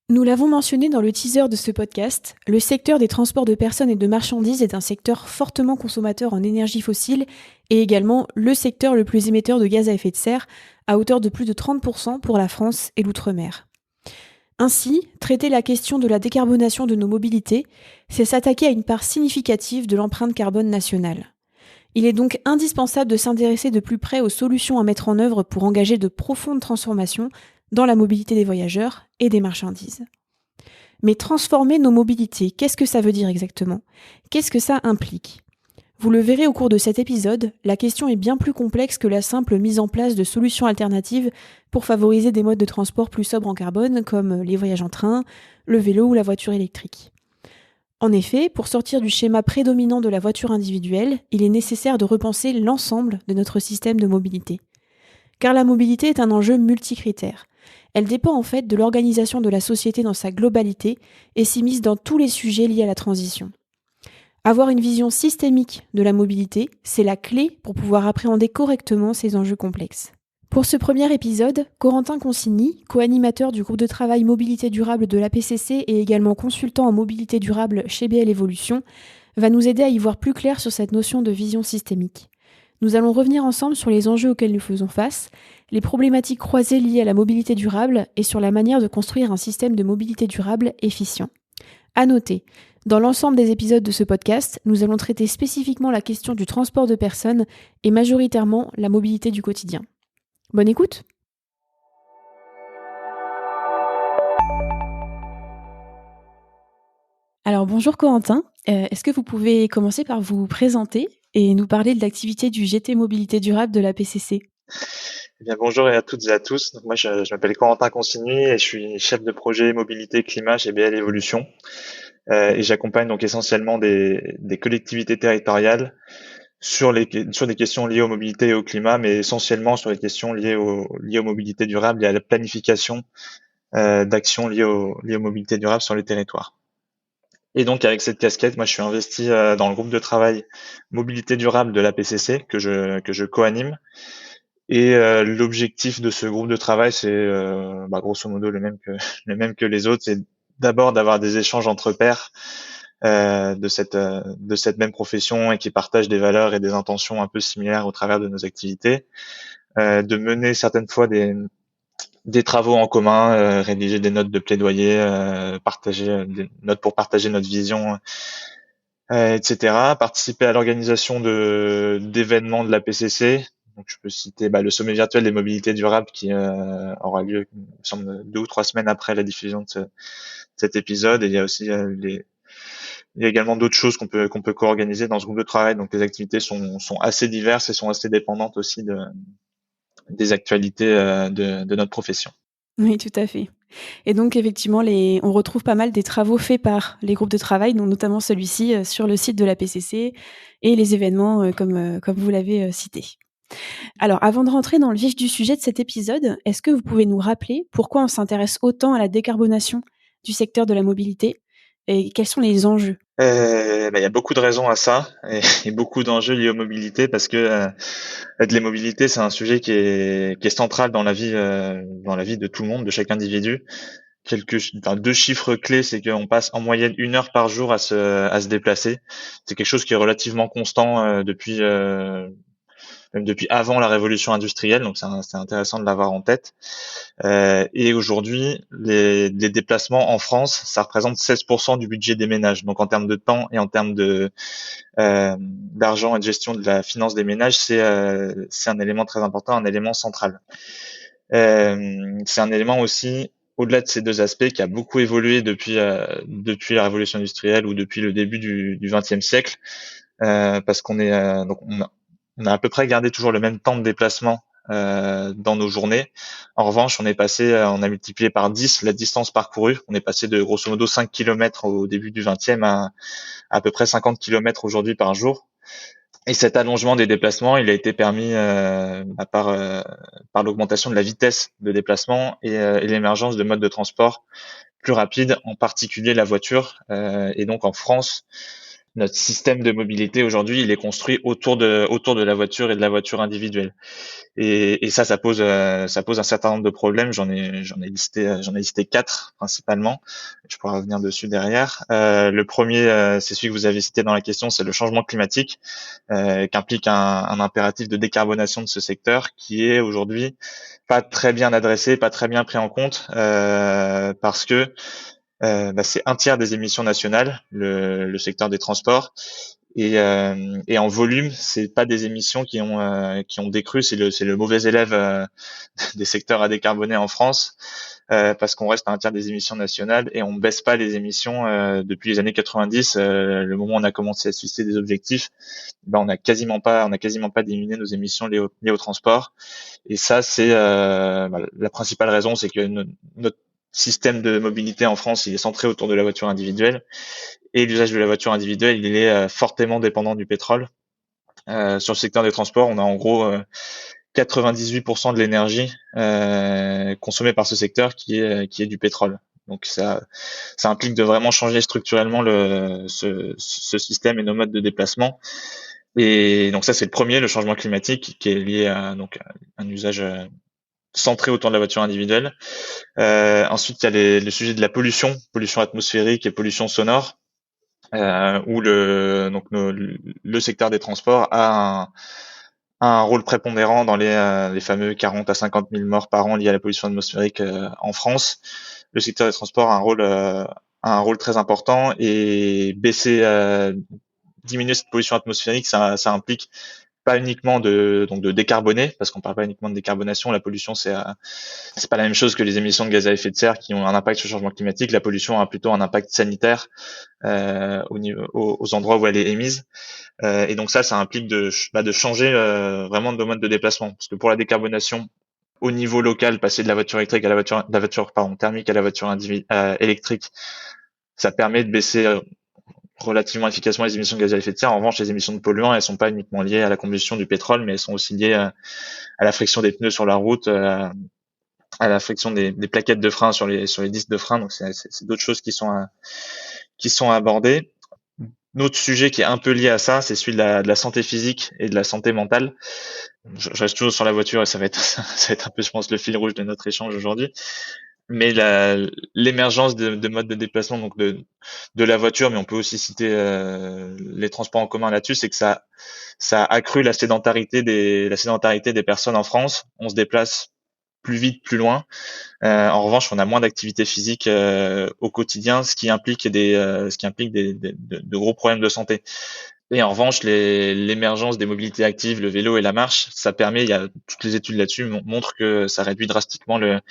Nous l'avons mentionné dans le teaser de ce podcast, le secteur des transports de personnes et de marchandises est un secteur fortement consommateur en énergie fossile et également le secteur le plus émetteur de gaz à effet de serre, à hauteur de plus de 30% pour la France et l'outre-mer. Ainsi, traiter la question de la décarbonation de nos mobilités, c'est s'attaquer à une part significative de l'empreinte carbone nationale. Il est donc indispensable de s'intéresser de plus près aux solutions à mettre en œuvre pour engager de profondes transformations dans la mobilité des voyageurs et des marchandises. Mais transformer nos mobilités, qu'est-ce que ça veut dire exactement ? Qu'est-ce que ça implique ? Vous le verrez au cours de cet épisode, la question est bien plus complexe que la simple mise en place de solutions alternatives pour favoriser des modes de transport plus sobres en carbone comme les voyages en train, le vélo ou la voiture électrique. En effet, pour sortir du schéma prédominant de la voiture individuelle, il est nécessaire de repenser l'ensemble de notre système de mobilité. Car la mobilité est un enjeu multicritère. Elle dépend en fait de l'organisation de la société dans sa globalité et s'immisce dans tous les sujets liés à la transition. Avoir une vision systémique de la mobilité, c'est la clé pour pouvoir appréhender correctement ces enjeux complexes. Pour ce premier épisode, Corentin Consigny, co-animateur du groupe de travail Mobilité durable de l'APCC et également consultant en mobilité durable chez BL Evolution, va nous aider à y voir plus clair sur cette notion de vision systémique. Nous allons revenir ensemble sur les enjeux auxquels nous faisons face, les problématiques croisées liées à la mobilité durable et sur la manière de construire un système de mobilité durable efficient. À noter, dans l'ensemble des épisodes de ce podcast, nous allons traiter spécifiquement la question du transport de personnes et majoritairement la mobilité du quotidien. Bonne écoute! Alors bonjour Corentin, est-ce que vous pouvez commencer par vous présenter et nous parler de l'activité du GT Mobilité Durable de la PCC? Eh bien, bonjour à toutes et à tous. Donc, moi, je m'appelle Corentin Consigny et je suis chef de projet mobilité climat chez BL Evolution. Et j'accompagne donc essentiellement des collectivités territoriales sur des questions liées aux mobilités et au climat, mais essentiellement sur les questions liées aux mobilités durables et à la planification d'actions liées aux mobilités durables sur les territoires. Et donc, avec cette casquette, moi, je suis investi dans le groupe de travail mobilité durable de l'APCC que je co-anime. Et l'objectif de ce groupe de travail, c'est grosso modo le même que le même que les autres, c'est d'abord d'avoir des échanges entre pairs de cette même profession et qui partagent des valeurs et des intentions un peu similaires au travers de nos activités, de mener certaines fois des travaux en commun, rédiger des notes de plaidoyer, partager des notes pour partager notre vision, etc. Participer à l'organisation d'événements de la PCC. Donc, je peux citer le sommet virtuel des mobilités durables qui aura lieu, il me semble, 2 ou 3 semaines après la diffusion de cet épisode. Et il y a aussi il y a également d'autres choses qu'on peut co-organiser dans ce groupe de travail. Donc, les activités sont assez diverses et sont assez dépendantes aussi des actualités de notre profession. Oui, tout à fait. Et donc effectivement, on retrouve pas mal des travaux faits par les groupes de travail, dont notamment celui-ci sur le site de la PCC et les événements comme vous l'avez cité. Alors, avant de rentrer dans le vif du sujet de cet épisode, est-ce que vous pouvez nous rappeler pourquoi on s'intéresse autant à la décarbonation du secteur de la mobilité et quels sont les enjeux ? Il y a beaucoup de raisons à ça et beaucoup d'enjeux liés aux mobilités parce que les mobilités, c'est un sujet qui est central dans la vie de tout le monde, de chaque individu. Deux chiffres clés, c'est qu'on passe en moyenne 1 heure par jour à se déplacer. C'est quelque chose qui est relativement constant même depuis avant la révolution industrielle, donc c'est intéressant de l'avoir en tête. Et aujourd'hui, les déplacements en France, ça représente 16% du budget des ménages. Donc en termes de temps et en termes d'argent et de gestion de la finance des ménages, c'est un élément très important, un élément central. C'est un élément aussi, au-delà de ces deux aspects, qui a beaucoup évolué depuis la révolution industrielle ou depuis le début du XXe siècle, parce qu'on est donc on a à peu près gardé toujours le même temps de déplacement dans nos journées. En revanche, on a multiplié par 10 la distance parcourue. On est passé de grosso modo 5 kilomètres au début du 20e à peu près 50 kilomètres aujourd'hui par jour. Et cet allongement des déplacements, il a été permis par l'augmentation de la vitesse de déplacement et l'émergence de modes de transport plus rapides, en particulier la voiture. Et donc en France, notre système de mobilité aujourd'hui, il est construit autour de la voiture et de la voiture individuelle. Et ça pose un certain nombre de problèmes. J'en ai listé quatre principalement. Je pourrais revenir dessus derrière. Le premier, c'est celui que vous avez cité dans la question, c'est le changement climatique, qu'implique un impératif de décarbonation de ce secteur, qui est aujourd'hui pas très bien adressé, pas très bien pris en compte, parce que c'est un tiers des émissions nationales, le secteur des transports. Et en volume, c'est pas des émissions qui ont décru, c'est le mauvais élève des secteurs à décarboner en France, parce qu'on reste à un tiers des émissions nationales et on baisse pas les émissions depuis les années 90. Le moment où on a commencé à se fixer des objectifs, on a quasiment pas diminué nos émissions liées au transport. Et ça, c'est la principale raison, c'est que notre système de mobilité en France, il est centré autour de la voiture individuelle, et l'usage de la voiture individuelle, il est fortement dépendant du pétrole. Sur le secteur des transports, on a en gros 98% de l'énergie consommée par ce secteur qui est du pétrole. Donc ça implique de vraiment changer structurellement ce système et nos modes de déplacement. Et donc ça, c'est le premier, le changement climatique, qui est lié à donc à un usage centré autour de la voiture individuelle. Ensuite, il y a le sujet de la pollution atmosphérique et pollution sonore, où le secteur des transports a un rôle prépondérant dans les fameux 40 à 50 000 morts par an liés à la pollution atmosphérique en France. Le secteur des transports a un rôle très important, et diminuer cette pollution atmosphérique, ça implique pas uniquement de décarboner, parce qu'on parle pas uniquement de décarbonation. La pollution, c'est pas la même chose que les émissions de gaz à effet de serre qui ont un impact sur le changement climatique. La pollution a plutôt un impact sanitaire aux endroits où elle est émise. Et donc ça implique de changer vraiment de mode de déplacement, parce que pour la décarbonation, au niveau local, passer de la voiture électrique à la voiture thermique à la voiture électrique, ça permet de baisser relativement efficacement les émissions de gaz à effet de serre. En revanche, les émissions de polluants, elles sont pas uniquement liées à la combustion du pétrole, mais elles sont aussi liées à la friction des pneus sur la route, à la friction des plaquettes de frein sur les disques de frein. Donc c'est d'autres choses qui sont abordées. Un autre sujet qui est un peu lié à ça, c'est celui de la santé physique et de la santé mentale. Je reste toujours sur la voiture, et ça va être un peu, je pense, le fil rouge de notre échange aujourd'hui. Mais l'émergence de modes de déplacement, donc de la voiture, mais on peut aussi citer les transports en commun là-dessus, c'est que ça a accru la sédentarité des personnes en France. On se déplace plus vite, plus loin. En revanche, on a moins d'activité physique au quotidien, ce qui implique de gros problèmes de santé. Et en revanche, l'émergence des mobilités actives, le vélo et la marche, il y a toutes les études là-dessus montrent que ça réduit drastiquement le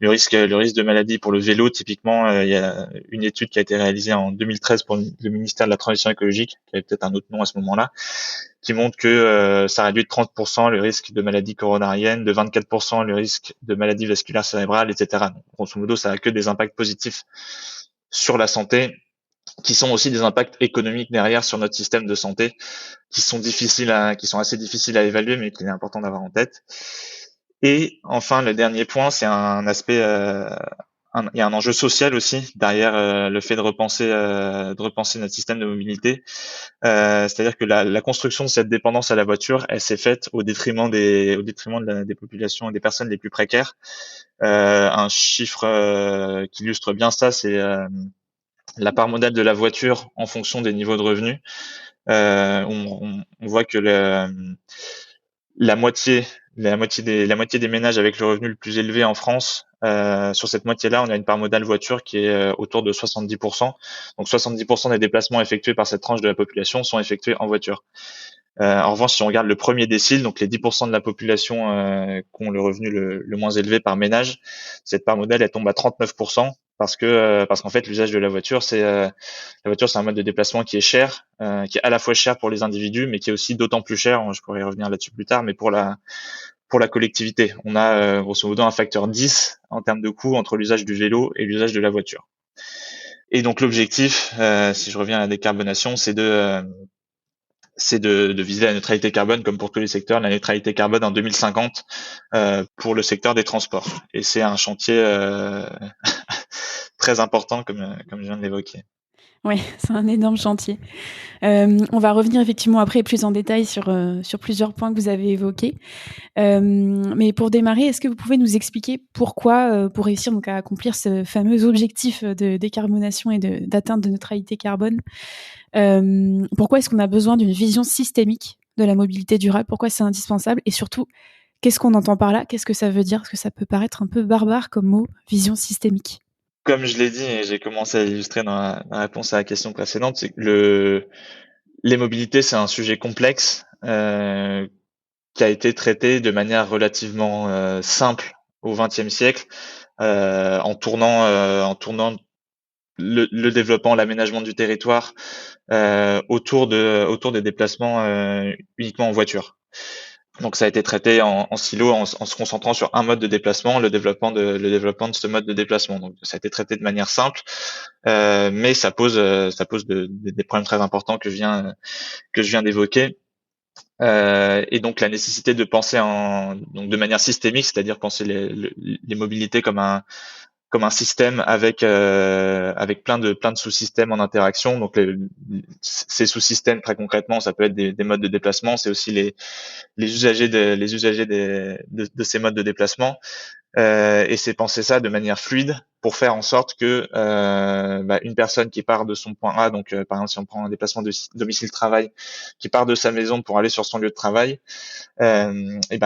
risque de maladie. Pour le vélo, typiquement, il y a une étude qui a été réalisée en 2013 pour le ministère de la Transition écologique, qui avait peut-être un autre nom à ce moment-là, qui montre que ça réduit de 30% le risque de maladie coronarienne, de 24% le risque de maladie vasculaire cérébrale, etc. Donc, grosso modo, ça a que des impacts positifs sur la santé, qui sont aussi des impacts économiques derrière sur notre système de santé, qui sont assez difficiles à évaluer, mais qu'il est important d'avoir en tête. Et enfin, le dernier point, c'est un aspect, il y a un enjeu social aussi derrière le fait de repenser notre système de mobilité. C'est-à-dire que la construction de cette dépendance à la voiture, elle s'est faite au détriment des populations et des personnes les plus précaires. Un chiffre qui illustre bien ça, c'est la part modale de la voiture en fonction des niveaux de revenus. On voit que la moitié des ménages avec le revenu le plus élevé en France, sur cette moitié-là, on a une part modale voiture qui est autour de 70%. Donc 70% des déplacements effectués par cette tranche de la population sont effectués en voiture. En revanche, si on regarde le premier décile, donc les 10% de la population qui ont le revenu le moins élevé par ménage, cette part modale, elle tombe à 39%, parce qu'en fait, l'usage de la voiture, c'est un mode de déplacement qui est cher, qui est à la fois cher pour les individus, mais qui est aussi d'autant plus cher, je pourrais y revenir là-dessus plus tard, mais pour la collectivité. On a grosso modo un facteur 10 en termes de coût entre l'usage du vélo et l'usage de la voiture. Et donc l'objectif, si je reviens à la décarbonation, c'est de viser la neutralité carbone, comme pour tous les secteurs, la neutralité carbone en 2050 pour le secteur des transports. Et c'est un chantier très important, comme je viens de l'évoquer. Oui, c'est un énorme chantier. On va revenir effectivement après plus en détail sur plusieurs points que vous avez évoqués. Mais pour démarrer, est-ce que vous pouvez nous expliquer pourquoi, pour réussir donc à accomplir ce fameux objectif de décarbonation et d'atteinte de neutralité carbone, pourquoi est-ce qu'on a besoin d'une vision systémique de la mobilité durable? Pourquoi c'est indispensable? Et surtout, qu'est-ce qu'on entend par là? Qu'est-ce que ça veut dire? Parce que ça peut paraître un peu barbare comme mot, vision systémique. Comme je l'ai dit et j'ai commencé à l'illustrer dans la réponse à la question précédente, c'est que les mobilités, c'est un sujet complexe qui a été traité de manière relativement simple au XXe siècle, en tournant le développement, l'aménagement du territoire autour des déplacements uniquement en voiture. Donc ça a été traité en silo en se concentrant sur un mode de déplacement, le développement de ce mode de déplacement. Donc ça a été traité de manière simple, mais ça pose des problèmes très importants que je viens d'évoquer. Et donc la nécessité de penser donc de manière systémique, c'est-à-dire penser les mobilités comme un système avec plein de sous-systèmes en interaction. Donc ces sous-systèmes très concrètement, ça peut être des modes de déplacement, c'est aussi les usagers de ces modes de déplacement. Et c'est penser ça de manière fluide pour faire en sorte que une personne qui part de son point A, donc par exemple si on prend un déplacement de domicile-travail, qui part de sa maison pour aller sur son lieu de travail, et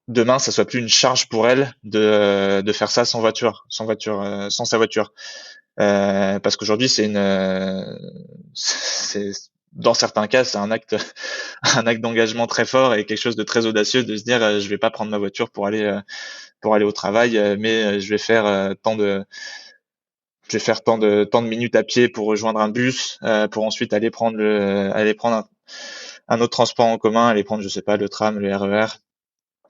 demain ça soit plus une charge pour elle de faire ça sans sa voiture, parce qu'aujourd'hui c'est dans certains cas c'est un acte un acte d'engagement très fort et quelque chose de très audacieux de se dire je vais pas prendre ma voiture pour aller au travail, mais je vais faire tant de minutes à pied pour rejoindre un bus, pour ensuite aller prendre un autre transport en commun, aller prendre, je sais pas, le tram, le RER,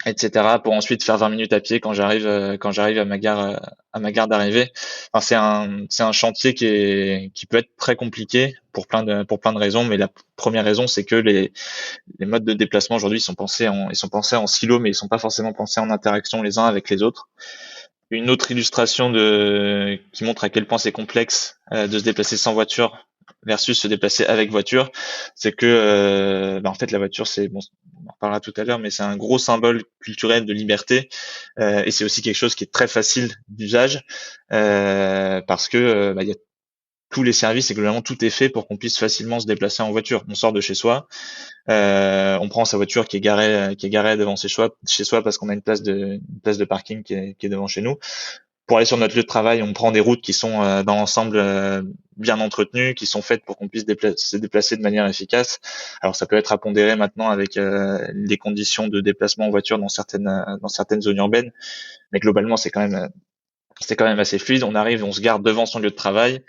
etc., pour ensuite faire 20 minutes à pied quand j'arrive à ma gare d'arrivée. Enfin, c'est un chantier qui peut être très compliqué pour plein de raisons, mais la première raison, c'est que les modes de déplacement aujourd'hui ils sont pensés en silo, mais ils sont pas forcément pensés en interaction les uns avec les autres. Une autre illustration qui montre à quel point c'est complexe de se déplacer sans voiture versus se déplacer avec voiture, c'est que en fait la voiture c'est bon, on en reparlera tout à l'heure, mais c'est un gros symbole culturel de liberté, et c'est aussi quelque chose qui est très facile d'usage, parce que il y a tous les services et globalement tout est fait pour qu'on puisse facilement se déplacer en voiture. On sort de chez soi, on prend sa voiture qui est garée devant chez soi parce qu'on a une place de parking qui est devant chez nous. Pour aller sur notre lieu de travail, on prend des routes qui sont dans l'ensemble bien entretenues, qui sont faites pour qu'on puisse se déplacer de manière efficace. Alors ça peut être à pondérer maintenant avec les conditions de déplacement en voiture dans certaines zones urbaines, mais globalement c'est quand même assez fluide. On arrive, on se garde devant son lieu de travail.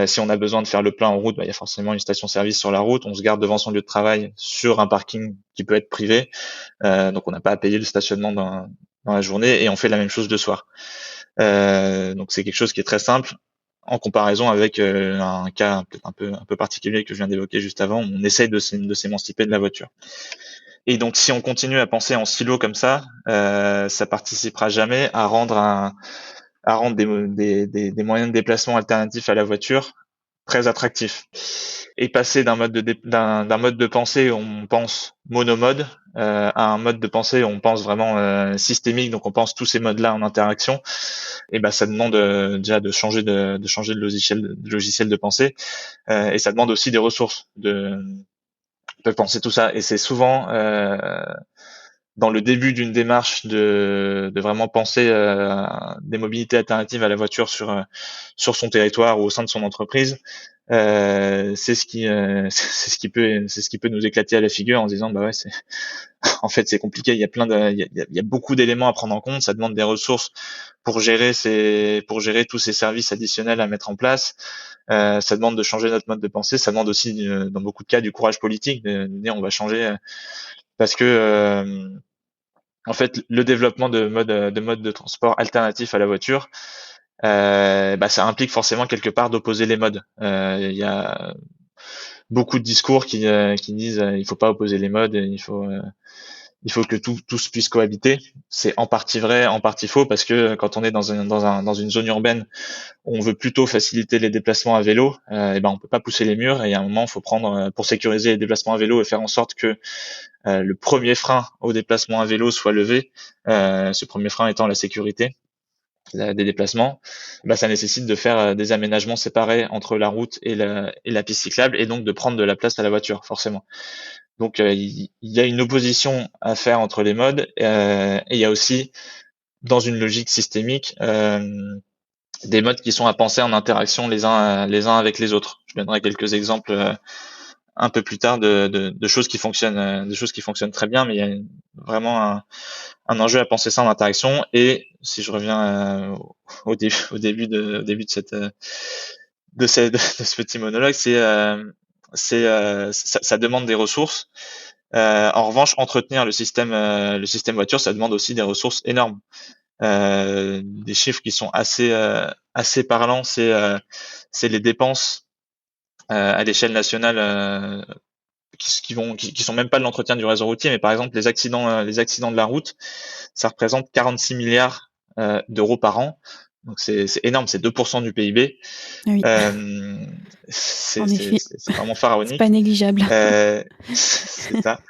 Si on a besoin de faire le plein en route, il y a forcément une station-service sur la route. On se garde devant son lieu de travail sur un parking qui peut être privé, donc on n'a pas à payer le stationnement dans la journée, et on fait la même chose le soir. Donc c'est quelque chose qui est très simple en comparaison avec un cas peut-être un peu particulier que je viens d'évoquer juste avant. On essaye de s'émanciper de la voiture. Et donc si on continue à penser en silo comme ça participera jamais à rendre des moyens de déplacement alternatifs à la voiture très attractifs. Et passer d'un mode de pensée où on pense monomode à un mode de pensée où on pense vraiment systémique, donc on pense tous ces modes-là en interaction, et ça demande déjà de changer de logiciel de pensée, et ça demande aussi des ressources de penser tout ça. Et c'est souvent dans le début d'une démarche de vraiment penser des mobilités alternatives à la voiture sur son territoire ou au sein de son entreprise, c'est ce qui c'est ce qui peut nous éclater à la figure en se disant ouais, en fait c'est compliqué, il y a beaucoup d'éléments à prendre en compte, ça demande des ressources pour gérer tous ces services additionnels à mettre en place. Ça demande de changer notre mode de pensée, ça demande aussi dans beaucoup de cas du courage politique de dire on va changer, parce que en fait le développement de modes de transport alternatifs à la voiture, ça implique forcément quelque part d'opposer les modes. Il y a beaucoup de discours qui disent il faut pas opposer les modes, il faut que tous puissent cohabiter. C'est en partie vrai, en partie faux, parce que quand on est dans une zone urbaine où on veut plutôt faciliter les déplacements à vélo, et ben on peut pas pousser les murs, et il y a un moment, il faut prendre pour sécuriser les déplacements à vélo et faire en sorte que le premier frein au déplacement à vélo soit levé. Ce premier frein étant la sécurité des déplacements, bah, ça nécessite de faire des aménagements séparés entre la route et la piste cyclable, et donc de prendre de la place à la voiture, forcément. Donc il y a une opposition à faire entre les modes, et il y a aussi, dans une logique systémique, des modes qui sont à penser en interaction les uns avec les autres. Je donnerai quelques exemples un peu plus tard de choses qui fonctionnent, très bien, mais il y a vraiment un enjeu à penser ça en interaction. Et si je reviens au début de ce petit monologue, ça demande des ressources. En revanche, entretenir le système voiture, ça demande aussi des ressources énormes. Des chiffres qui sont assez parlants, c'est les dépenses à l'échelle nationale, qui sont même pas de l'entretien du réseau routier, mais par exemple les accidents de la route, ça représente 46 milliards d'euros par an. Donc c'est énorme, c'est 2% du PIB. Oui. C'est vraiment pharaonique. C'est pas négligeable. C'est ça.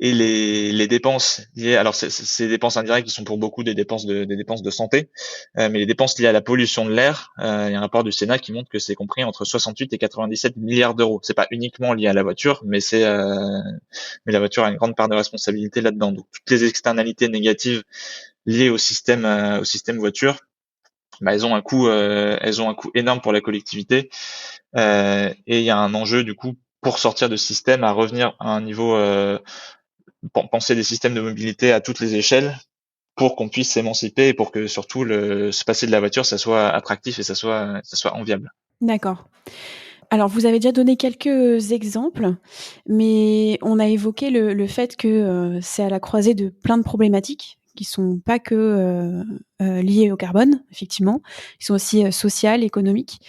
Et les dépenses liées, alors ces dépenses indirectes qui sont pour beaucoup des dépenses de santé, mais les dépenses liées à la pollution de l'air, il y a un rapport du Sénat qui montre que c'est compris entre 68 et 97 milliards d'euros. C'est pas uniquement lié à la voiture, mais mais la voiture a une grande part de responsabilité là-dedans. Donc toutes les externalités négatives liées au système voiture, bah, elles ont un coût énorme pour la collectivité, et il y a un enjeu du coup pour sortir de ce système à revenir à un niveau penser des systèmes de mobilité à toutes les échelles pour qu'on puisse s'émanciper et pour que surtout se passer de la voiture, ça soit attractif et ça soit enviable. D'accord. Alors, vous avez déjà donné quelques exemples, mais on a évoqué le fait que c'est à la croisée de plein de problématiques qui sont pas que liées au carbone, effectivement, qui sont aussi sociales, économiques.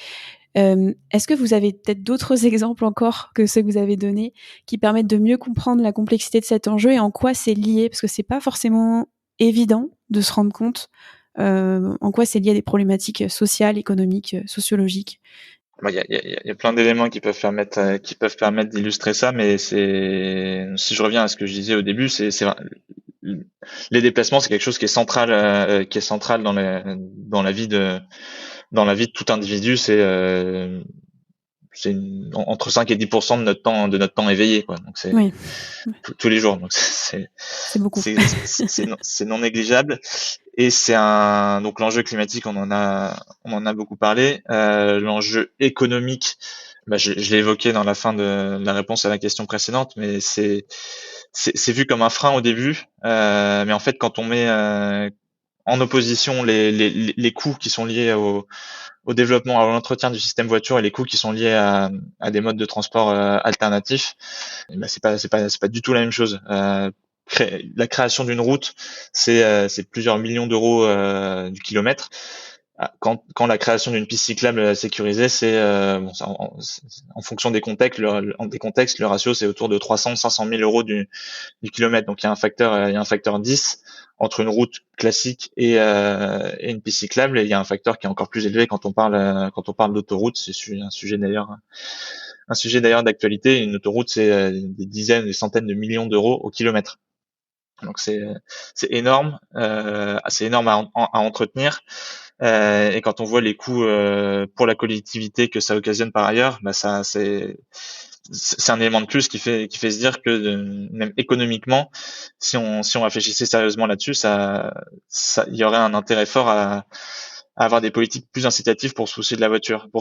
Est-ce que vous avez peut-être d'autres exemples encore que ceux que vous avez donnés qui permettent de mieux comprendre la complexité de cet enjeu et en quoi c'est lié? Parce que c'est pas forcément évident de se rendre compte en quoi c'est lié à des problématiques sociales, économiques, sociologiques. Il y a plein d'éléments qui peuvent permettre d'illustrer ça, mais si je reviens à ce que je disais au début, les déplacements, c'est quelque chose qui est central dans la vie de tout individu. C'est entre 5 et 10% de notre temps éveillé, quoi. Donc c'est Oui, tous les jours. Donc c'est beaucoup. c'est non négligeable. Et donc l'enjeu climatique, on en a beaucoup parlé. L'enjeu économique, bah, je l'ai évoqué dans la fin de la réponse à la question précédente, mais c'est vu comme un frein au début. Mais en fait, quand on met en opposition les coûts qui sont liés au développement, à l'entretien du système voiture et les coûts qui sont liés à des modes de transport alternatifs, eh ben c'est pas du tout la même chose. La création d'une route, c'est plusieurs millions d'euros du kilomètre. Quand la création d'une piste cyclable sécurisée, en fonction des contextes, le ratio c'est autour de 300-500 000 euros du kilomètre. Donc il y a un facteur 10 entre une route classique et une piste cyclable, et il y a un facteur qui est encore plus élevé quand on parle d'autoroute. C'est un sujet d'ailleurs d'actualité. Une autoroute, c'est des dizaines, des centaines de millions d'euros au kilomètre. Donc c'est énorme, c'est énorme à entretenir. Et quand on voit les coûts pour la collectivité que ça occasionne par ailleurs, bah c'est un élément de plus qui fait se dire que même économiquement, si on réfléchissait sérieusement là-dessus, il y aurait un intérêt fort à avoir des politiques plus incitatives pour se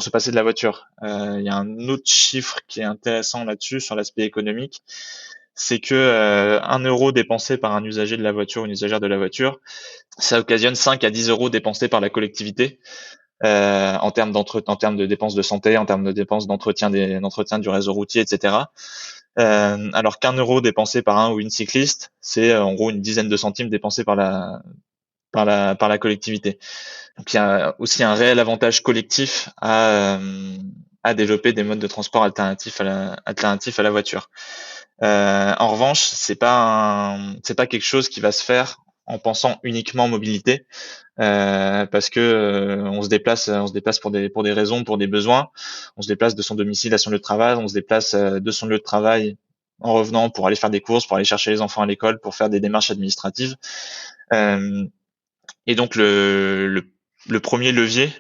passer de la voiture. Il y a un autre chiffre qui est intéressant là-dessus sur l'aspect économique, c'est que 1 euro dépensé par un usager de la voiture, une usagère de la voiture, ça occasionne 5 à 10 euros dépensés par la collectivité en termes de dépenses de santé, en termes de dépenses d'entretien du réseau routier, etc. Alors qu'un euro dépensé par un ou une cycliste, c'est en gros une dizaine de centimes dépensés par la collectivité. Donc il y a aussi un réel avantage collectif à développer des modes de transport alternatifs à la voiture. En revanche, c'est pas quelque chose qui va se faire en pensant uniquement mobilité, parce que on se déplace pour des raisons, pour des besoins. On se déplace de son domicile à son lieu de travail, on se déplace de son lieu de travail en revenant pour aller faire des courses, pour aller chercher les enfants à l'école, pour faire des démarches administratives. Euh, et donc le premier levier,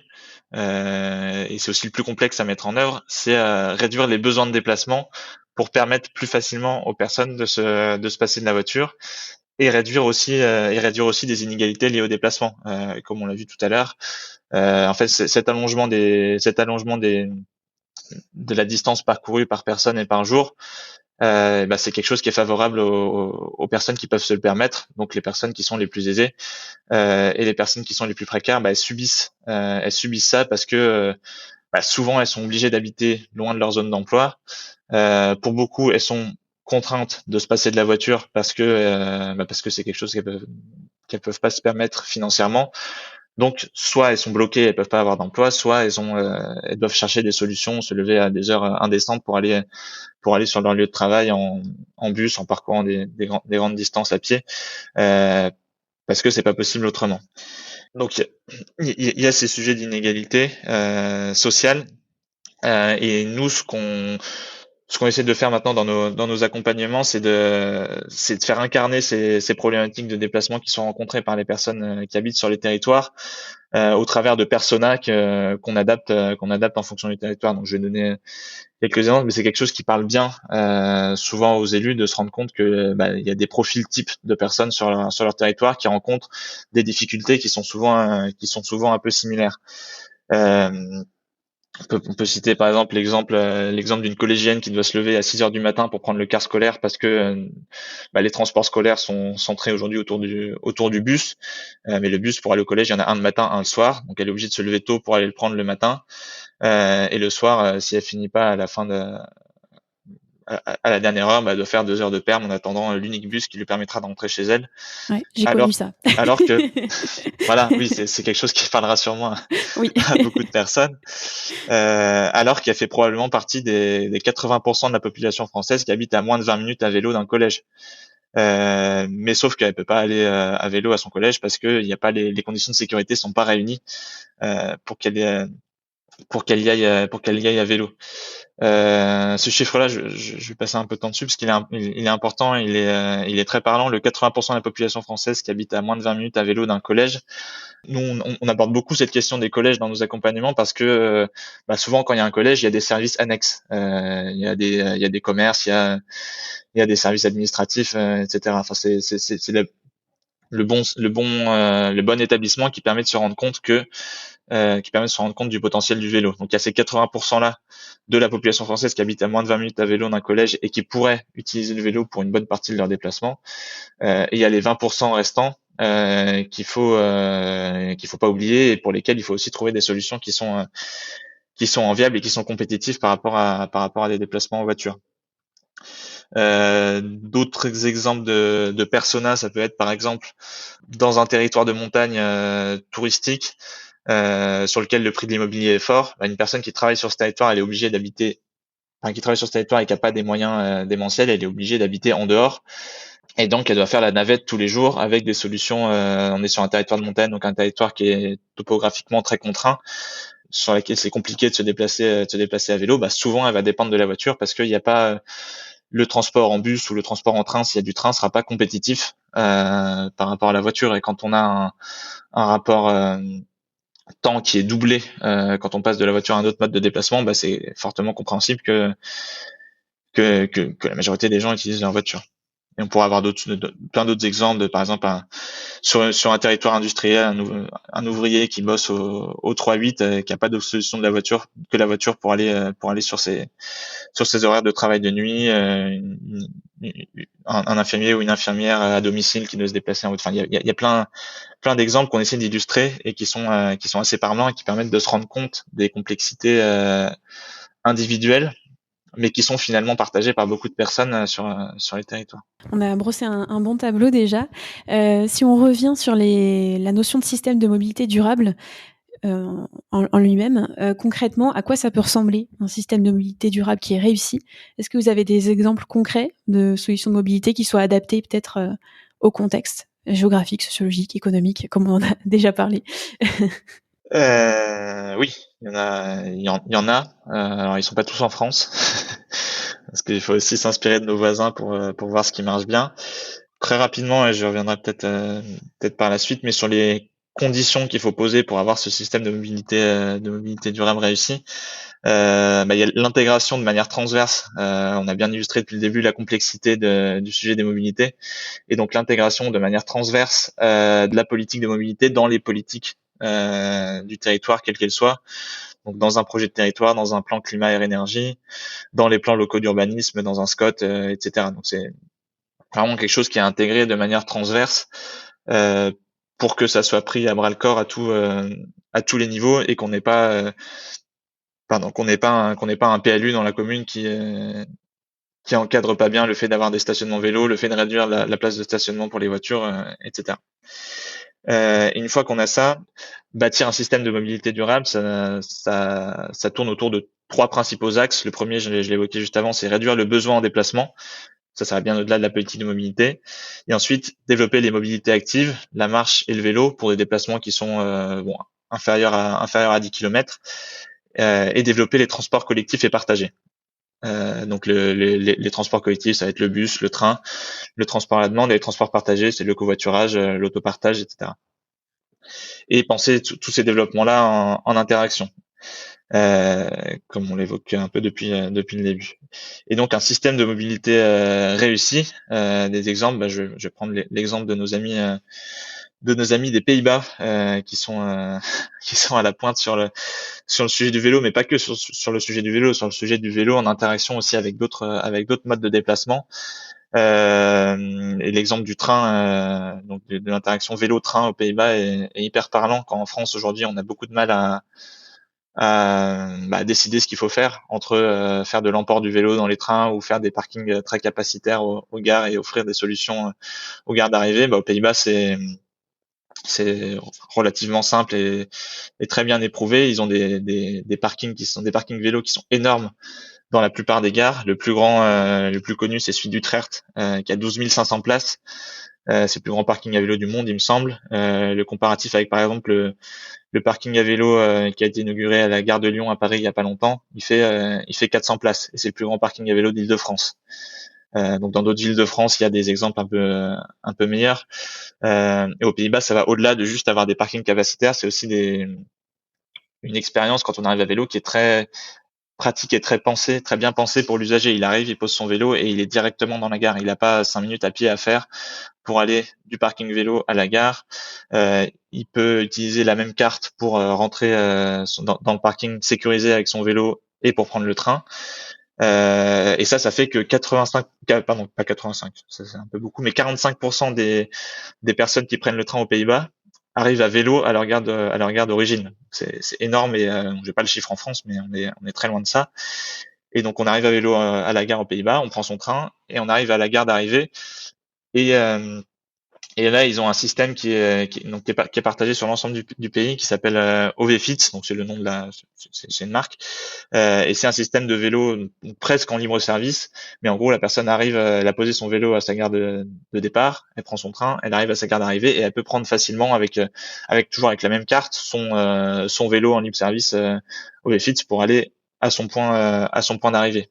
et c'est aussi le plus complexe à mettre en œuvre, c'est réduire les besoins de déplacement pour permettre plus facilement aux personnes de se passer de la voiture et réduire aussi des inégalités liées au déplacement, comme on l'a vu tout à l'heure. En fait, cet allongement de la distance parcourue par personne et par jour, c'est quelque chose qui est favorable aux personnes qui peuvent se le permettre, donc les personnes qui sont les plus aisées, et les personnes qui sont les plus précaires, elles subissent ça parce que souvent elles sont obligées d'habiter loin de leur zone d'emploi. Pour beaucoup, elles sont contraintes de se passer de la voiture parce que c'est quelque chose qu'elles peuvent pas se permettre financièrement. Donc, soit elles sont bloquées, elles peuvent pas avoir d'emploi, soit elles doivent chercher des solutions, se lever à des heures indécentes pour aller sur leur lieu de travail en bus, en parcourant des grandes distances à pied, parce que c'est pas possible autrement. Donc, il y a ces sujets d'inégalité sociale, et nous, ce qu'on essaie de faire maintenant dans nos accompagnements, c'est de faire incarner ces problématiques de déplacement qui sont rencontrées par les personnes qui habitent sur les territoires, au travers de personas qu'on adapte en fonction du territoire. Donc, je vais donner quelques exemples, mais c'est quelque chose qui parle bien souvent aux élus de se rendre compte que il y a des profils types de personnes sur leur territoire qui rencontrent des difficultés qui sont souvent un peu similaires. Euh, on peut citer par exemple l'exemple d'une collégienne qui doit se lever à 6 heures du matin pour prendre le car scolaire parce que les transports scolaires sont centrés aujourd'hui autour du bus, mais le bus pour aller au collège, il y en a un le matin, un le soir, donc elle est obligée de se lever tôt pour aller le prendre le matin, et le soir, si elle finit pas à la fin à la dernière heure, elle doit faire 2 heures de perm en attendant l'unique bus qui lui permettra d'entrer chez elle. Ouais, j'ai connu Alors ça. alors que voilà, oui, c'est quelque chose qui parlera sûrement Oui. à beaucoup de personnes, alors qu'elle fait probablement partie des 80% de la population française qui habite à moins de 20 minutes à vélo d'un collège. Mais sauf qu'elle peut pas aller à vélo à son collège parce que il y a pas les conditions de sécurité sont pas réunies pour qu'elle y aille à vélo. Ce chiffre-là, je vais passer un peu de temps dessus parce il est important, il est très parlant. Le 80% de la population française qui habite à moins de 20 minutes à vélo d'un collège. Nous, on aborde beaucoup cette question des collèges dans nos accompagnements parce que souvent, quand il y a un collège, il y a des services annexes. Il y a des commerces, il y a des services administratifs, etc. Enfin, c'est le bon établissement qui permet de se rendre compte du potentiel du vélo. Donc il y a ces 80% là de la population française qui habite à moins de 20 minutes à vélo d'un collège et qui pourraient utiliser le vélo pour une bonne partie de leur déplacement. Et il y a les 20% restants qu'il faut pas oublier et pour lesquels il faut aussi trouver des solutions qui sont enviables et qui sont compétitives par rapport à des déplacements en voiture. D'autres exemples de personas, ça peut être par exemple dans un territoire de montagne touristique sur lequel le prix de l'immobilier est fort, une personne qui travaille sur ce territoire, elle est obligée d'habiter, qui travaille sur ce territoire et qui n'a pas des moyens démentiels, elle est obligée d'habiter en dehors. Et donc, elle doit faire la navette tous les jours avec des solutions. On est sur un territoire de montagne, donc un territoire qui est topographiquement très contraint, sur lequel c'est compliqué de se déplacer à vélo. Souvent, elle va dépendre de la voiture parce qu'il n'y a pas le transport en bus ou le transport en train. S'il y a du train, sera pas compétitif par rapport à la voiture. Et quand on a un rapport temps qui est doublé quand on passe de la voiture à un autre mode de déplacement, c'est fortement compréhensible que la majorité des gens utilisent leur voiture. Et on pourrait avoir plein d'autres exemples, par exemple sur un territoire industriel, un ouvrier qui bosse au 3-8, qui a pas de solution de la voiture pour aller sur ses horaires de travail de nuit, un infirmier ou une infirmière à domicile qui doit se déplacer en haute. Enfin, il y a plein d'exemples qu'on essaie d'illustrer et qui sont assez parlants et qui permettent de se rendre compte des complexités individuelles, mais qui sont finalement partagées par beaucoup de personnes sur les territoires. On a brossé un bon tableau déjà. Si on revient sur la notion de système de mobilité durable, en lui-même. Concrètement, à quoi ça peut ressembler un système de mobilité durable qui est réussi? Est-ce que vous avez des exemples concrets de solutions de mobilité qui soient adaptées peut-être au contexte géographique, sociologique, économique, comme on en a déjà parlé? Oui, il y en a. Alors ils sont pas tous en France, parce qu'il faut aussi s'inspirer de nos voisins pour voir ce qui marche bien. Très rapidement, et je reviendrai peut-être par la suite, mais sur les conditions qu'il faut poser pour avoir ce système de mobilité durable réussi. Il y a l'intégration de manière transverse. On a bien illustré depuis le début la complexité du sujet des mobilités, et donc l'intégration de manière transverse de la politique de mobilité dans les politiques du territoire, quelle qu'elle soit. Donc dans un projet de territoire, dans un plan climat air énergie, dans les plans locaux d'urbanisme, dans un SCOT, etc. Donc c'est vraiment quelque chose qui est intégré de manière transverse euh, pour que ça soit pris à bras le corps à tous les niveaux, et qu'on n'ait pas un PLU dans la commune qui encadre pas bien le fait d'avoir des stationnements vélos, le fait de réduire la place de stationnement pour les voitures, etc. Une fois qu'on a ça, bâtir un système de mobilité durable, ça tourne autour de trois principaux axes. Le premier, je l'ai évoqué juste avant, c'est réduire le besoin en déplacement. Ça va bien au-delà de la politique de mobilité. Et ensuite, développer les mobilités actives, la marche et le vélo pour des déplacements qui sont inférieurs à 10 km, et développer les transports collectifs et partagés. Donc les transports collectifs, ça va être le bus, le train, le transport à la demande, et les transports partagés, c'est le covoiturage, l'autopartage, etc. Et penser tous ces développements-là en interaction, comme on l'évoque un peu depuis le début. Et donc un système de mobilité réussi. Des exemples, je vais prendre l'exemple de nos amis des Pays-Bas, qui sont qui sont à la pointe sur le sujet du vélo, mais pas que sur le sujet du vélo, sur le sujet du vélo en interaction aussi avec d'autres modes de déplacement. Et l'exemple du train, donc de l'interaction vélo-train aux Pays-Bas est hyper parlant, quand en France aujourd'hui on a beaucoup de mal à décider ce qu'il faut faire entre faire de l'emport du vélo dans les trains ou faire des parkings très capacitaires aux gares et offrir des solutions aux gares d'arrivée. Aux Pays-Bas, c'est relativement simple et très bien éprouvé. Ils ont des parkings qui sont des parkings vélos qui sont énormes dans la plupart des gares. Le plus grand, le plus connu, c'est celui d'Utrecht, qui a 12 500 places. C'est le plus grand parking à vélo du monde, il me semble. Le comparatif avec, par exemple, le parking à vélo qui a été inauguré à la gare de Lyon à Paris il y a pas longtemps, il fait 400 places, et c'est le plus grand parking à vélo d'Île-de-France. Donc dans d'autres villes de France, il y a des exemples un peu meilleurs. Et aux Pays-Bas, ça va au-delà de juste avoir des parkings capacitaires. C'est aussi une expérience quand on arrive à vélo qui est très pratique et très bien pensée pour l'usager. Il arrive, il pose son vélo et il est directement dans la gare. Il n'a pas 5 minutes à pied à faire pour aller du parking vélo à la gare. Il peut utiliser la même carte pour rentrer dans le parking sécurisé avec son vélo et pour prendre le train. Et ça fait que 85, pardon, pas 85, ça c'est un peu beaucoup, mais 45% des personnes qui prennent le train aux Pays-Bas arrivent à vélo à leur gare d'origine. C'est énorme, et j'ai pas le chiffre en France, mais on est très loin de ça. Et donc on arrive à vélo à la gare aux Pays-Bas, on prend son train et on arrive à la gare d'arrivée. Et là, ils ont un système qui est partagé sur l'ensemble du pays, qui s'appelle OVFIT, donc c'est le nom c'est une marque, et c'est un système de vélo presque en libre service, mais en gros la personne arrive, elle a posé son vélo à sa gare de départ, elle prend son train, elle arrive à sa gare d'arrivée, et elle peut prendre facilement toujours avec la même carte son vélo en libre service OVFIT pour aller à son point d'arrivée.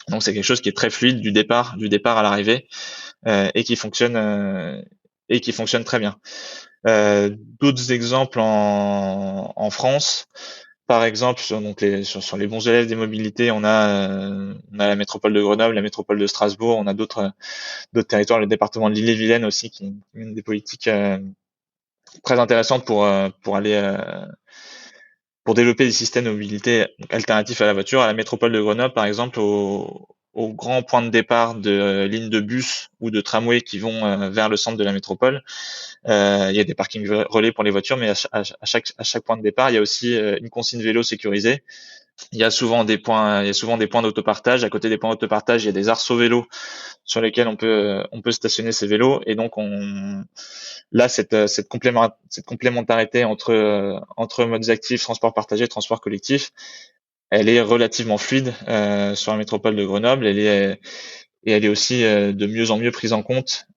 Donc c'est quelque chose qui est très fluide du départ à l'arrivée, et qui fonctionne très bien. D'autres exemples en France, par exemple sur les bons élèves des mobilités, on a la métropole de Grenoble, la métropole de Strasbourg, on a d'autres territoires, le département de l'Ille-et-Vilaine aussi, qui est une des politiques très intéressantes pour développer des systèmes de mobilité alternatifs à la voiture. À la métropole de Grenoble, par exemple, au grand point de départ de lignes de bus ou de tramway qui vont vers le centre de la métropole, il y a des parkings relais pour les voitures, mais à chaque point de départ, il y a aussi une consigne vélo sécurisée, Il y a souvent des points d'autopartage. À côté des points d'autopartage, il y a des arceaux vélos sur lesquels on peut stationner ces vélos. Et donc, là, cette complémentarité entre modes actifs, transport partagé, transport collectif, elle est relativement fluide sur la métropole de Grenoble. Elle est aussi de mieux en mieux prise en compte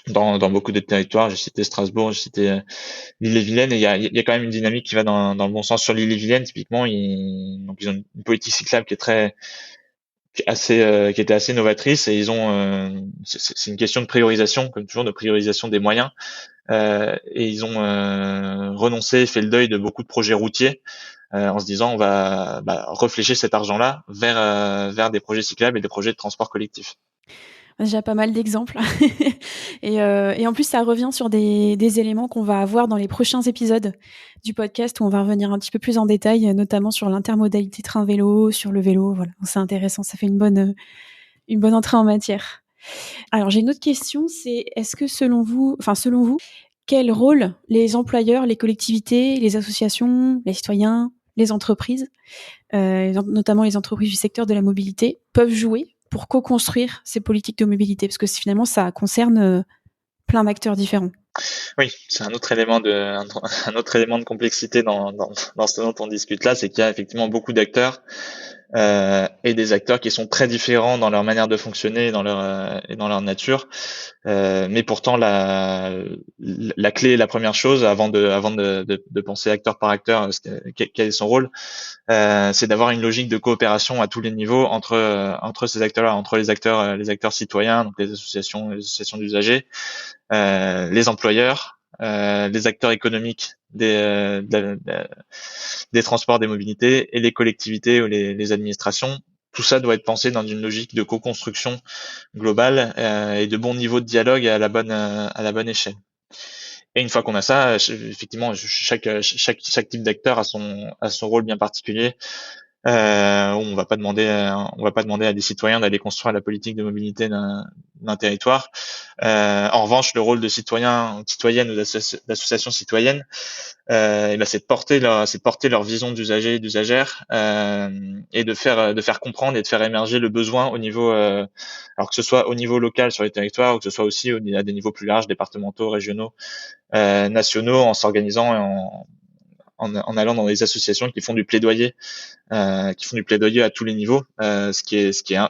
dans beaucoup de territoires. J'ai cité Strasbourg, j'ai cité l'Ille-et-Vilaine, et il y a quand même une dynamique qui va dans le bon sens. Sur l'Ille-et-Vilaine, typiquement, ils ont une politique cyclable qui était assez novatrice, et ils ont c'est une question de priorisation, comme toujours, de priorisation des moyens, et ils ont renoncé, fait le deuil de beaucoup de projets routiers, en se disant on va réfléchir cet argent-là vers des projets cyclables et des projets de transport collectif. Déjà pas mal d'exemples. Et en plus, ça revient sur des éléments qu'on va avoir dans les prochains épisodes du podcast où on va revenir un petit peu plus en détail, notamment sur l'intermodalité train-vélo, sur le vélo. Voilà, c'est intéressant, ça fait une bonne entrée en matière. Alors, j'ai une autre question, c'est est-ce que selon vous, quel rôle les employeurs, les collectivités, les associations, les citoyens, les entreprises, notamment les entreprises du secteur de la mobilité, peuvent jouer pour co-construire ces politiques de mobilité? Parce que finalement, ça concerne plein d'acteurs différents. Oui, c'est un autre élément de complexité dans ce dont on discute là, c'est qu'il y a effectivement beaucoup d'acteurs, et des acteurs qui sont très différents dans leur manière de fonctionner et dans leur nature. Mais pourtant, la clé, la première chose, avant de penser acteur par acteur, quel est son rôle, c'est d'avoir une logique de coopération à tous les niveaux entre ces acteurs-là, entre les acteurs citoyens, donc les associations d'usagers, les employeurs, les acteurs économiques des transports, des mobilités, et les collectivités ou les administrations. Tout ça doit être pensé dans une logique de co-construction globale, et de bon niveau de dialogue à la bonne échelle. Et une fois qu'on a ça, effectivement, chaque type d'acteur a son rôle bien particulier. On va pas demander à des citoyens d'aller construire la politique de mobilité d'un territoire. En revanche, le rôle de citoyenne ou d'association citoyenne, c'est de porter leur vision d'usager et d'usagère, et de faire comprendre et de faire émerger le besoin au niveau, alors que ce soit au niveau local sur les territoires, ou que ce soit aussi à des niveaux plus larges, départementaux, régionaux, nationaux, en s'organisant et en allant dans des associations qui font du plaidoyer, à tous les niveaux, ce qui est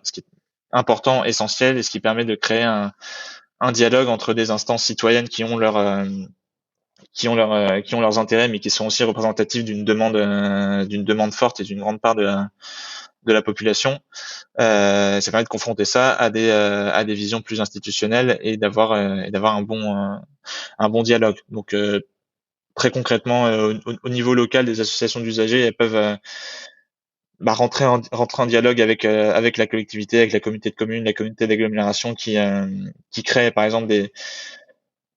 important, essentiel, et ce qui permet de créer un dialogue entre des instances citoyennes qui ont leurs intérêts, mais qui sont aussi représentatifs d'une demande forte et d'une grande part de la population. Ça permet de confronter ça à des visions plus institutionnelles, et d'avoir un bon dialogue. Donc très concrètement, au niveau local, des associations d'usagers, elles peuvent rentrer en dialogue avec la collectivité, avec la communauté de communes, la communauté d'agglomération, qui crée par exemple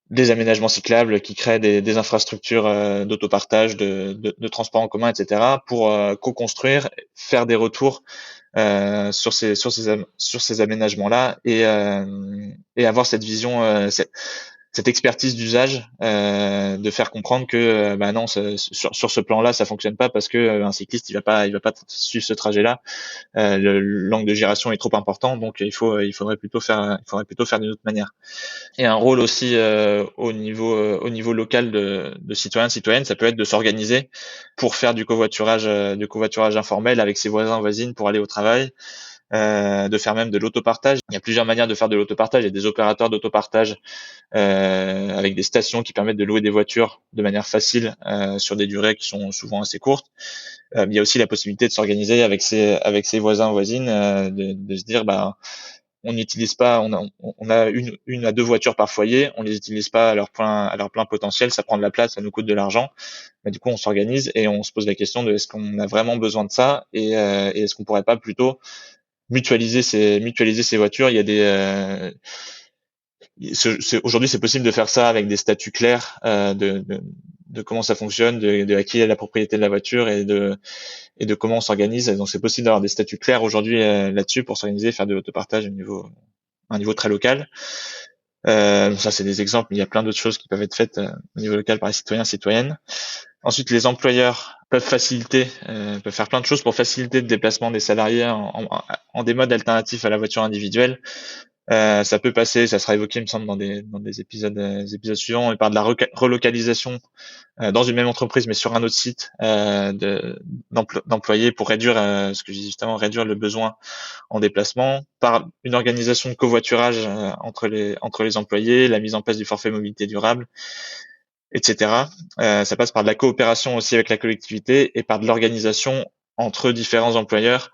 des aménagements cyclables, qui créent des infrastructures d'autopartage, de transport en commun, etc., pour co-construire, faire des retours sur ces aménagements-là, et avoir cette vision, cette expertise d'usage, de faire comprendre que non, sur ce plan-là, ça fonctionne pas, parce que un cycliste, il va pas suivre ce trajet-là. L'angle de gyration est trop important, donc il faudrait plutôt faire d'une autre manière. Et un rôle aussi au niveau local de citoyens, de citoyennes, ça peut être de s'organiser pour faire du covoiturage informel avec ses voisins, voisines, pour aller au travail. De faire même de l'autopartage. Il y a plusieurs manières de faire de l'autopartage. Il y a des opérateurs d'autopartage avec des stations qui permettent de louer des voitures de manière facile sur des durées qui sont souvent assez courtes. Il y a aussi la possibilité de s'organiser avec ses voisins, voisines, de se dire on n'utilise pas, on a une à deux voitures par foyer, on les utilise pas à leur plein potentiel, ça prend de la place, ça nous coûte de l'argent. Du coup, on s'organise et on se pose la question de est-ce qu'on a vraiment besoin de ça, et est-ce qu'on pourrait pas plutôt mutualiser ces voitures. Il y a aujourd'hui, c'est possible de faire ça avec des statuts clairs de comment ça fonctionne, de à qui est la propriété de la voiture, et de comment on s'organise. Donc, c'est possible d'avoir des statuts clairs aujourd'hui là-dessus pour s'organiser, faire de l'autopartage à un niveau très local. Ça, c'est des exemples, mais il y a plein d'autres choses qui peuvent être faites au niveau local par les citoyens, citoyennes. Ensuite, les employeurs peuvent faire plein de choses pour faciliter le déplacement des salariés en des modes alternatifs à la voiture individuelle. Ça peut passer, ça sera évoqué, il me semble, dans des épisodes suivants, par de la relocalisation dans une même entreprise, mais sur un autre site d'employés pour réduire, ce que je dis justement, réduire le besoin en déplacement, par une organisation de covoiturage entre les employés, la mise en place du forfait mobilité durable, etc. Ça passe par de la coopération aussi avec la collectivité et par de l'organisation entre différents employeurs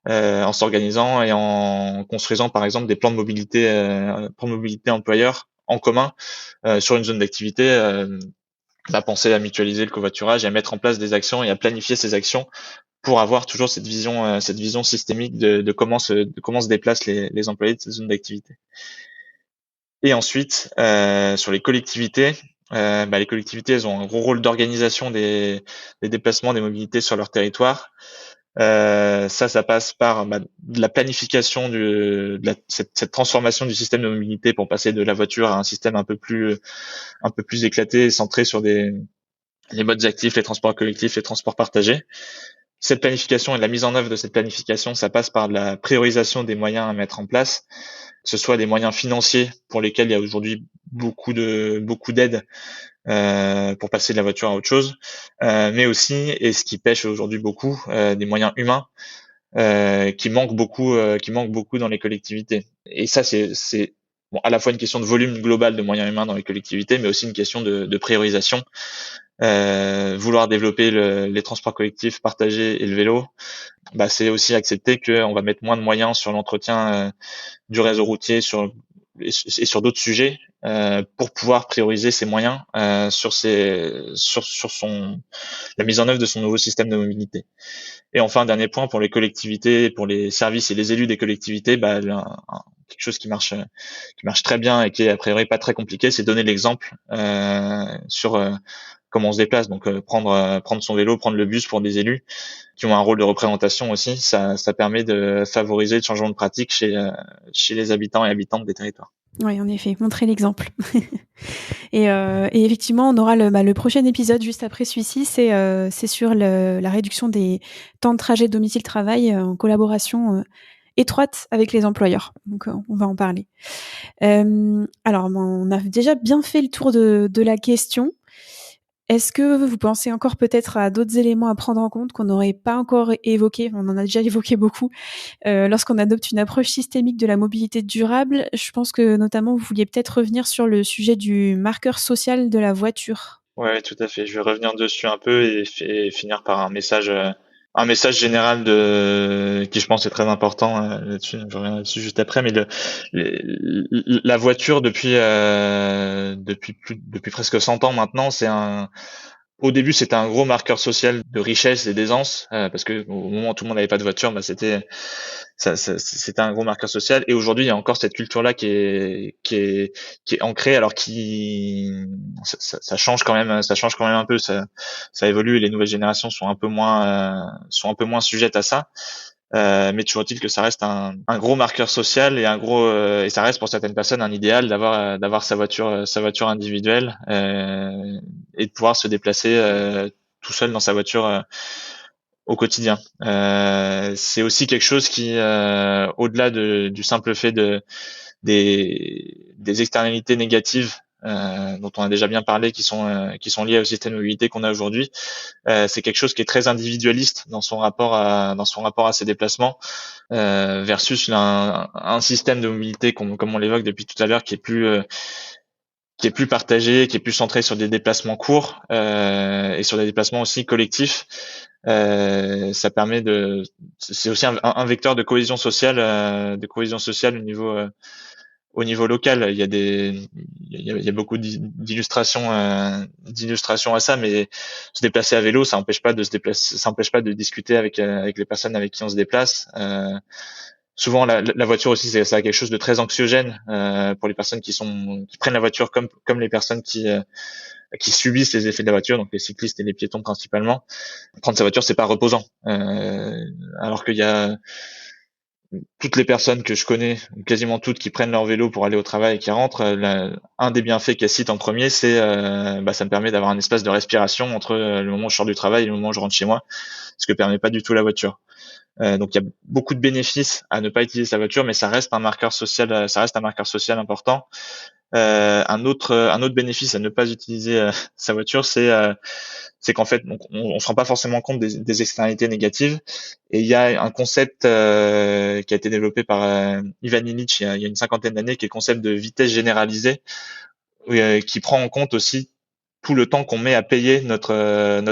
en s'organisant et en construisant par exemple des plans de mobilité employeurs en commun sur une zone d'activité. Penser à mutualiser le covoiturage et à mettre en place des actions et à planifier ces actions pour avoir toujours cette vision systémique de comment se déplacent les employés de cette zone d'activité. Et ensuite, sur les collectivités, les collectivités, elles ont un gros rôle d'organisation des déplacements, des mobilités sur leur territoire. Ça passe par de la planification cette transformation du système de mobilité pour passer de la voiture à un système un peu plus éclaté et centré sur les modes actifs, les transports collectifs, les transports partagés. Cette planification et la mise en œuvre de cette planification, ça passe par la priorisation des moyens à mettre en place, que ce soit des moyens financiers pour lesquels il y a aujourd'hui beaucoup d'aides pour passer de la voiture à autre chose, mais aussi, et ce qui pêche aujourd'hui beaucoup, des moyens humains qui manquent beaucoup dans les collectivités. Et ça, c'est à la fois une question de volume global de moyens humains dans les collectivités, mais aussi une question de priorisation. Vouloir développer les transports collectifs partagés et le vélo, c'est aussi accepter qu'on va mettre moins de moyens sur l'entretien du réseau routier et sur d'autres sujets pour pouvoir prioriser ces moyens sur la mise en œuvre de son nouveau système de mobilité. Et enfin, dernier point pour les collectivités, pour les services et les élus des collectivités, quelque chose qui marche très bien et qui est a priori pas très compliqué, c'est donner l'exemple sur comment on se déplace. Donc prendre son vélo, prendre le bus pour des élus qui ont un rôle de représentation aussi, ça permet de favoriser le changement de pratique chez les habitants et habitantes des territoires. Oui, en effet, montrer l'exemple. Et effectivement, on aura le prochain épisode juste après celui-ci, c'est sur la réduction des temps de trajet domicile-travail en collaboration étroite avec les employeurs. Donc, on va en parler. Alors, on a déjà bien fait le tour de la question. Est-ce que vous pensez encore peut-être à d'autres éléments à prendre en compte qu'on n'aurait pas encore évoqués? On en a déjà évoqué beaucoup. Lorsqu'on adopte une approche systémique de la mobilité durable, je pense que notamment vous vouliez peut-être revenir sur le sujet du marqueur social de la voiture. Ouais, tout à fait. Je vais revenir dessus un peu et finir par un message général qui je pense est très important là-dessus. Je reviens là-dessus juste après, mais la voiture depuis presque 100 ans maintenant, au début, c'était un gros marqueur social de richesse et d'aisance, parce que au moment où tout le monde n'avait pas de voiture, c'était un gros marqueur social. Et aujourd'hui, il y a encore cette culture-là qui est ancrée, alors ça change quand même un peu, ça évolue et les nouvelles générations sont un peu moins sujettes à ça. Mais toujours est-il que ça reste un gros marqueur social et ça reste pour certaines personnes un idéal d'avoir sa voiture individuelle et de pouvoir se déplacer tout seul dans sa voiture au quotidien. C'est aussi quelque chose qui, au-delà du simple fait des externalités négatives dont on a déjà bien parlé, qui sont liées au système de mobilité qu'on a aujourd'hui, c'est quelque chose qui est très individualiste dans son rapport à ses déplacements versus un système de mobilité comme on l'évoque depuis tout à l'heure qui est plus partagé, qui est plus centré sur des déplacements courts et sur des déplacements aussi collectifs. Ça permet c'est aussi un vecteur de cohésion sociale au niveau local. Il y a beaucoup d'illustrations à ça, mais se déplacer à vélo, ça empêche pas de discuter avec les personnes avec qui on se déplace. Souvent la voiture aussi, ça a quelque chose de très anxiogène pour les personnes qui prennent la voiture comme les personnes qui subissent les effets de la voiture, donc les cyclistes et les piétons principalement. Prendre sa voiture, c'est pas reposant. Alors qu'il y a toutes les personnes que je connais, ou quasiment toutes, qui prennent leur vélo pour aller au travail et qui rentrent, un des bienfaits qu'elles citent en premier, c'est ça me permet d'avoir un espace de respiration entre le moment où je sors du travail et le moment où je rentre chez moi, ce que permet pas du tout la voiture. Donc il y a beaucoup de bénéfices à ne pas utiliser sa voiture, mais ça reste un marqueur social important. Un autre bénéfice à ne pas utiliser sa voiture, c'est qu'en fait, donc, on se rend pas forcément compte des externalités négatives. Et il y a un concept qui a été développé par Ivan Illich il y a une cinquantaine d'années, qui est le concept de vitesse généralisée, qui prend en compte aussi tout le temps qu'on met à payer notre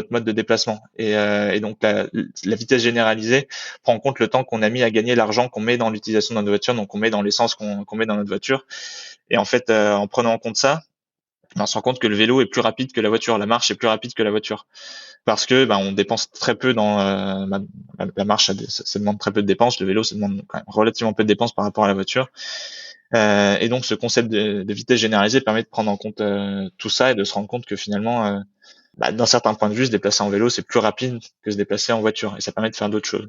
mode de déplacement. Et donc la vitesse généralisée prend en compte le temps qu'on a mis à gagner l'argent qu'on met dans l'utilisation de notre voiture, donc on met dans l'essence qu'on met dans notre voiture. Et en fait, en prenant en compte ça, on se rend compte que le vélo est plus rapide que la voiture, la marche est plus rapide que la voiture, parce que on dépense très peu dans la marche, ça demande très peu de dépenses, le vélo ça demande quand même relativement peu de dépenses par rapport à la voiture. Et donc ce concept de vitesse généralisée permet de prendre en compte tout ça et de se rendre compte que finalement, d'un certain point de vue, se déplacer en vélo c'est plus rapide que se déplacer en voiture, et ça permet de faire d'autres choses.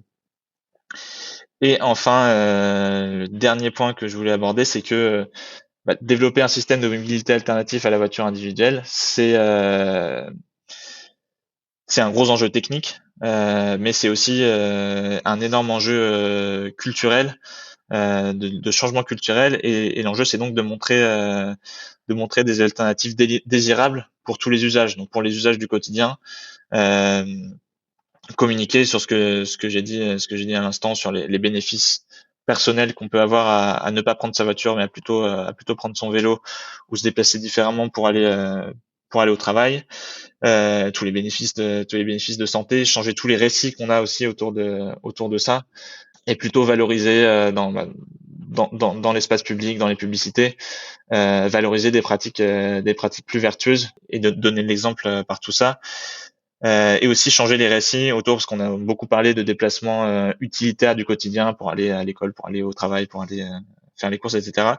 Et enfin, le dernier point que je voulais aborder, c'est que développer un système de mobilité alternatif à la voiture individuelle, c'est un gros enjeu technique, mais c'est aussi un énorme enjeu culturel, de changement culturel. Et l'enjeu, c'est donc de montrer des alternatives désirables pour tous les usages. Donc pour les usages du quotidien, communiquer sur ce que j'ai dit à l'instant sur les bénéfices personnels qu'on peut avoir à ne pas prendre sa voiture, mais à plutôt prendre son vélo ou se déplacer différemment pour aller au travail. Tous les bénéfices de santé, changer tous les récits qu'on a aussi autour de ça, et plutôt valoriser dans l'espace public, dans les publicités, valoriser des pratiques plus vertueuses, et de donner l'exemple par tout ça. Et aussi changer les récits autour, parce qu'on a beaucoup parlé de déplacements utilitaires du quotidien pour aller à l'école, pour aller au travail, pour aller faire les courses, etc.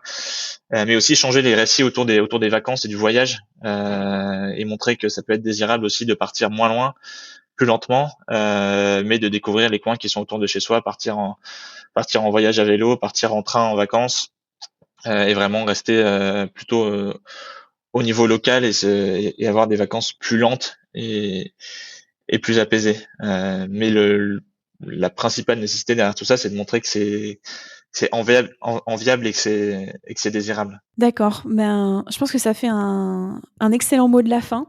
Mais aussi changer les récits autour des vacances et du voyage, et montrer que ça peut être désirable aussi de partir moins loin, plus lentement, mais de découvrir les coins qui sont autour de chez soi, partir en voyage à vélo, partir en train en vacances, et vraiment rester plutôt au niveau local, et avoir des vacances plus lentes et plus apaisées. Mais la principale nécessité derrière tout ça, c'est de montrer que c'est enviable et que c'est désirable. D'accord, je pense que ça fait un excellent mot de la fin.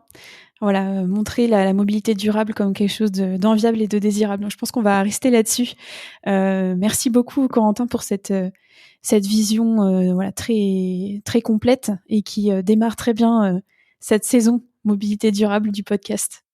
Voilà, montrer la mobilité durable comme quelque chose d'enviable et de désirable. Donc je pense qu'on va rester là-dessus. Merci beaucoup Corentin pour cette vision très très complète, et qui démarre très bien cette saison mobilité durable du podcast.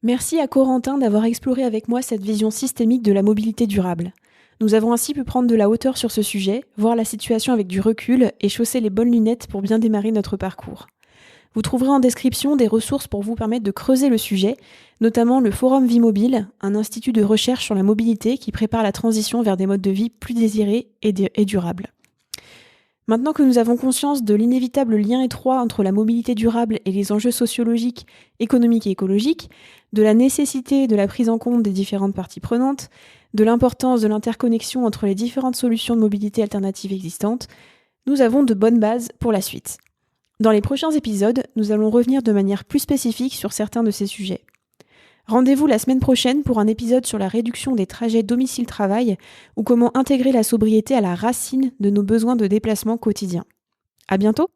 Merci à Corentin d'avoir exploré avec moi cette vision systémique de la mobilité durable. Nous avons ainsi pu prendre de la hauteur sur ce sujet, voir la situation avec du recul et chausser les bonnes lunettes pour bien démarrer notre parcours. Vous trouverez en description des ressources pour vous permettre de creuser le sujet, notamment le Forum Vie Mobile, un institut de recherche sur la mobilité qui prépare la transition vers des modes de vie plus désirés et durables. Maintenant que nous avons conscience de l'inévitable lien étroit entre la mobilité durable et les enjeux sociologiques, économiques et écologiques, de la nécessité de la prise en compte des différentes parties prenantes, de l'importance de l'interconnexion entre les différentes solutions de mobilité alternatives existantes, nous avons de bonnes bases pour la suite. Dans les prochains épisodes, nous allons revenir de manière plus spécifique sur certains de ces sujets. Rendez-vous la semaine prochaine pour un épisode sur la réduction des trajets domicile-travail, ou comment intégrer la sobriété à la racine de nos besoins de déplacement quotidien. À bientôt!